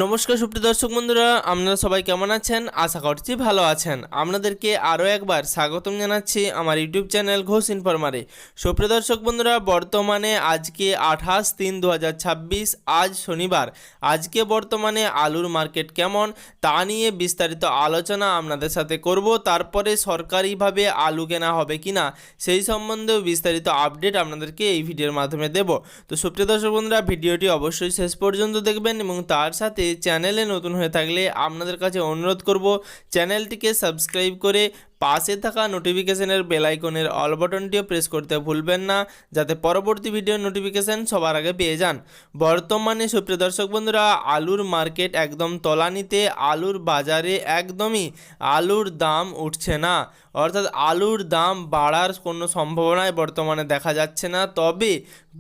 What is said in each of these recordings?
নমস্কার সুপ্রিয় দর্শক বন্ধুরা, আপনারা সবাই কেমন আছেন? আশা করছি ভালো আছেন। আপনাদেরকে আরও একবার স্বাগতম জানাচ্ছি আমার ইউটিউব চ্যানেল ঘোষ ইনফরমারে। সুপ্রিয় দর্শক বন্ধুরা, বর্তমানে আজকে 28/3/2026, আজ শনিবার। আজকে বর্তমানে আলুর মার্কেট কেমন তা নিয়ে বিস্তারিত আলোচনা আপনাদের সাথে করব। তারপরে সরকারিভাবে আলু কেনা হবে কিনা সেই সম্বন্ধেও বিস্তারিত আপডেট আপনাদেরকে এই ভিডিওর মাধ্যমে দেব। তো সুপ্রিয় দর্শক বন্ধুরা, ভিডিওটি অবশ্যই শেষ পর্যন্ত দেখবেন এবং তার সাথে চ্যানেলে নতুন হয়ে থাকলে আপনাদের কাছে অনুরোধ করব চ্যানেলটিকে সাবস্ক্রাইব করে পাশে থাকা নোটিফিকেশনের বেল আইকনের অল বাটনটিও প্রেস করতে ভুলবেন না, যাতে পরবর্তী ভিডিওর নোটিফিকেশন সবার আগে পেয়ে যান। বর্তমানে সুপ্রিয় দর্শক বন্ধুরা, আলুর মার্কেট একদম তলানিতে। আলুর বাজারে একদমই আলুর দাম উঠছে না, অর্থাৎ আলুর দাম বাড়ার কোনো সম্ভাবনাই বর্তমানে দেখা যাচ্ছে না। তবে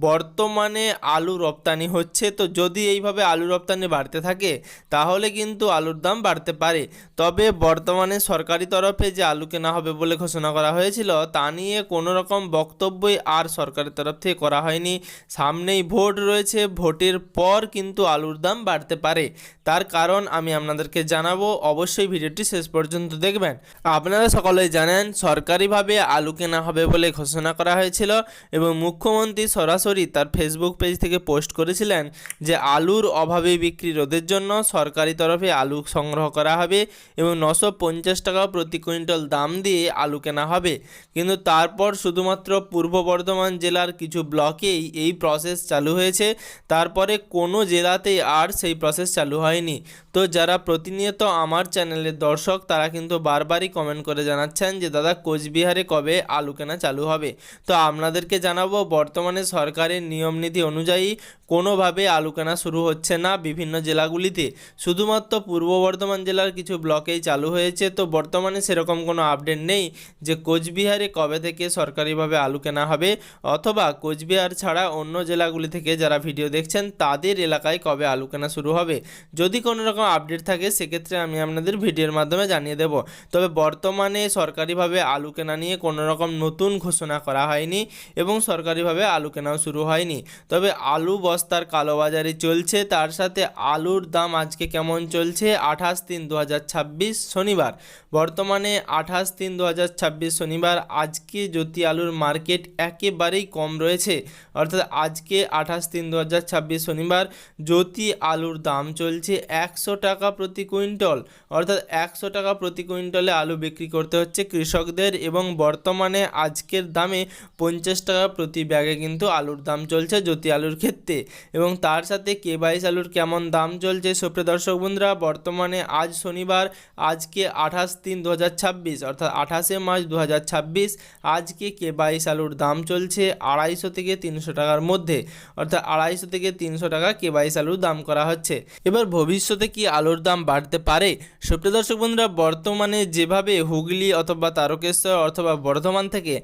বর্তমানে আলু রপ্তানি হচ্ছে, তো যদি এইভাবে আলু রপ্তানি বাড়তে থাকে তাহলে কিন্তু আলুর দাম বাড়তে পারে। তবে বর্তমানে সরকারি তরফে যে আলু কেনা হবে বলে ঘোষণা করা হয়েছিল তা নিয়ে কোনো রকম বক্তব্যই আর সরকারের তরফ থেকে করা হয়নি। সামনেই ভোট রয়েছে, ভোটের পর কিন্তু আলুর দাম বাড়তে পারে। তার কারণ আমি আপনাদেরকে জানাবো, অবশ্যই ভিডিওটি শেষ পর্যন্ত দেখবেন। আপনারা সকলেই জানেন সরকারিভাবে আলু কেনা হবে বলে ঘোষণা করা হয়েছিল এবং মুখ্যমন্ত্রী সরাসরি তার ফেসবুক পেজ থেকে পোস্ট করেছিলেন যে আলুর অভাবে বিক্রি রোধের জন্য সরকারি তরফে আলু সংগ্রহ করা হবে এবং 950 টাকা প্রতি কুইন্টাল দাম দিয়ে আলু কেনা হবে। কিন্তু তারপর শুধুমাত্র পূর্ব বর্ধমান জেলার কিছু ব্লকেই এই প্রসেস চালু হয়েছে, তারপরে কোনো জেলাতেই আর সেই প্রসেস চালু হয়নি। তো যারা প্রতিনিয়ত আমার চ্যানেলের দর্শক তারা কিন্তু বারবারই কমেন্ট করে জানাচ্ছেন যে দাদা কোচবিহারে কবে আলু কেনা চালু হবে। তো আপনাদেরকে জানাবো, বর্তমানে সরকারের নিয়মনীতি অনুযায়ী কোনোভাবে আলু কেনা শুরু হচ্ছে না বিভিন্ন জেলাগুলিতে, শুধুমাত্র পূর্ব বর্ধমান জেলার কিছু ব্লকেই চালু হয়েছে। তো বর্তমানে সেরকম কোনো আপডেট নেই যে কোচবিহারে কবে থেকে সরকারিভাবে আলু কেনা হবে, অথবা কোচবিহার ছাড়া অন্য জেলাগুলি থেকে যারা ভিডিও দেখছেন তাদের এলাকায় কবে আলু কেনা শুরু হবে। যদি কোনো রকম আপডেট থাকে সেক্ষেত্রে আমি আপনাদের ভিডিওর মাধ্যমে জানিয়ে দেব। তবে বর্তমানে সরকারিভাবে আলু কেনা নিয়ে কোনো রকম নতুন ঘোষণা করা হয়নি এবং সরকারিভাবে আলু কেনাও শুরু হয়নি। তবে আলু বস্তার কালোবাজারি চলছে, তার সাথে আলুর দাম আজকে কেমন চলছে 28/3/2026 শনিবার। বর্তমানে 28/3/2026 শনিবার আজকে জ্যোতি আলুর মার্কেট একেবারেই কম রয়েছে, অর্থাৎ আজকে 28/3/2026 শনিবার জ্যোতি আলুর দাম চলছে 100 টাকা প্রতি কুইন্টল, অর্থাৎ 100 টাকা প্রতি কুইন্টলে আলু বিক্রি করতে হচ্ছে কৃষকদের এবং বর্তমানে আজকের দামে 50 টাকা প্রতি ব্যাগে কিন্তু আলুর দাম চলছে জ্যোতি আলুর ক্ষেত্রে। এবং তার সাথে K22 আলুর কেমন দাম চলছে সুপ্রিয় দর্শক বন্ধুরা, বর্তমানে আজ শনিবার, আজকে 28/3/2026 অর্থাৎ 28শে মার্চ 2026, আজকে K22 আলুর দাম চলছে 250 থেকে 300 টাকার মধ্যে, অর্থাৎ 250 থেকে 300 টাকা K22 আলুর দাম করা হচ্ছে। এবার ভবিষ্যতে কি আলুর দাম বাড়তে পারে? সুপ্রিয় দর্শক বন্ধুরা, বর্তমানে যেভাবে হুগলি অথবা তারকেশ্বর অথবা বর্ধমান থেকে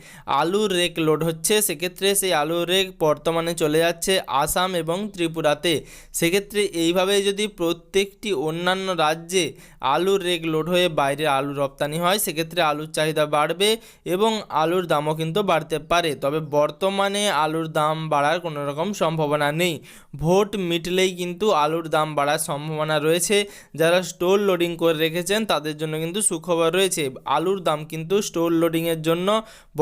আলুর রেক লোড হচ্ছে, সেক্ষেত্রে সেই আলুর রেক বর্তমানে চলে যাচ্ছে আসাম এবং ত্রিপুরাতে। সেক্ষেত্রে এইভাবে যদি প্রত্যেকটি অন্যান্য রাজ্যে আলুর রেক লোড হয়ে বাইরে আলু রপ্তানি হয় সেক্ষেত্রে আলুর চাহিদা বাড়বে এবং আলুর দামও কিন্তু বাড়তে পারে। তবে বর্তমানে আলুর দাম বাড়ার কোনো রকম সম্ভাবনা নেই। ভোট মিটলেই কিন্তু আলুর দাম বাড়ার সম্ভাবনা রয়েছে। যারা স্টোর লোডিং করে রেখেছেন তাদের জন্য কিন্তু সুখবর রয়েছে, আলুর দাম কিন্তু স্টোর লোডিংয়ের জন্য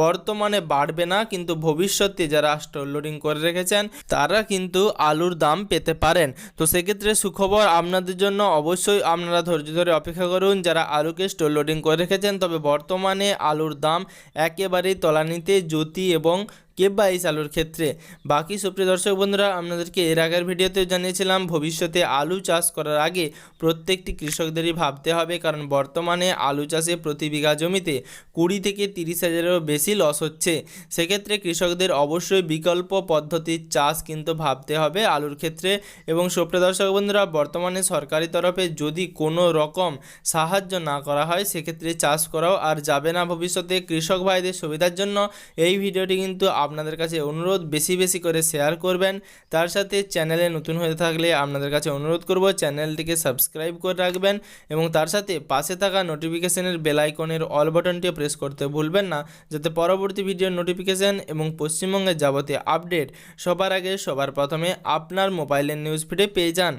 বর্তমানে বাড়বে না, কিন্তু ভবিষ্যতে যারা স্টোর লোডিং করে রেখেছেন তারা কিন্তু আলুর দাম পেতে পারেন। তো সেক্ষেত্রে সুখবর আপনাদের জন্য, অবশ্যই আপনারা ধৈর্য ধরে অপেক্ষা করুন যারা আলুকে স্টোর লোডিং করে রেখেছেন। তবে বর্তমানে আলুর দাম একেবারেই তলানিতে জ্যোতি এবং K22 আলুর ক্ষেত্রে। বাকি সুপ্রিয় দর্শক বন্ধুরা, আপনাদেরকে এর আগের ভিডিওতে জানিয়েছিলাম ভবিষ্যতে আলু চাষ করার আগে প্রত্যেকটি কৃষকদেরই ভাবতে হবে, কারণ বর্তমানে আলু চাষে প্রতি বিঘা জমিতে 20 থেকে 30 হাজারেরও বেশি লস হচ্ছে। সেক্ষেত্রে কৃষকদের অবশ্যই বিকল্প পদ্ধতির চাষ কিন্তু ভাবতে হবে আলুর ক্ষেত্রে। এবং সুপ্রিয় দর্শক বন্ধুরা, বর্তমানে সরকারি তরফে যদি কোনো রকম সাহায্য না করা হয় সেক্ষেত্রে চাষ করাও আর যাবে না ভবিষ্যতে। কৃষক ভাইদের সুবিধার জন্য এই ভিডিওটি কিন্তু আপনাদের কাছে অনুরোধ বেশি বেশি করে শেয়ার করবেন। তার সাথে চ্যানেলে নতুন হয়ে থাকলে আপনাদের কাছে অনুরোধ করব চ্যানেলটিকে সাবস্ক্রাইব করে রাখবেন এবং তার সাথে পাশে থাকা নোটিফিকেশনের বেল আইকনের অল বাটনটি প্রেস করতে ভুলবেন না, যাতে পরবর্তী ভিডিওর নোটিফিকেশন এবং পশ্চিমবঙ্গের যাবতীয় আপডেট সবার আগে সবার প্রথমে আপনার মোবাইলের নিউজ ফিডে পেয়ে যান।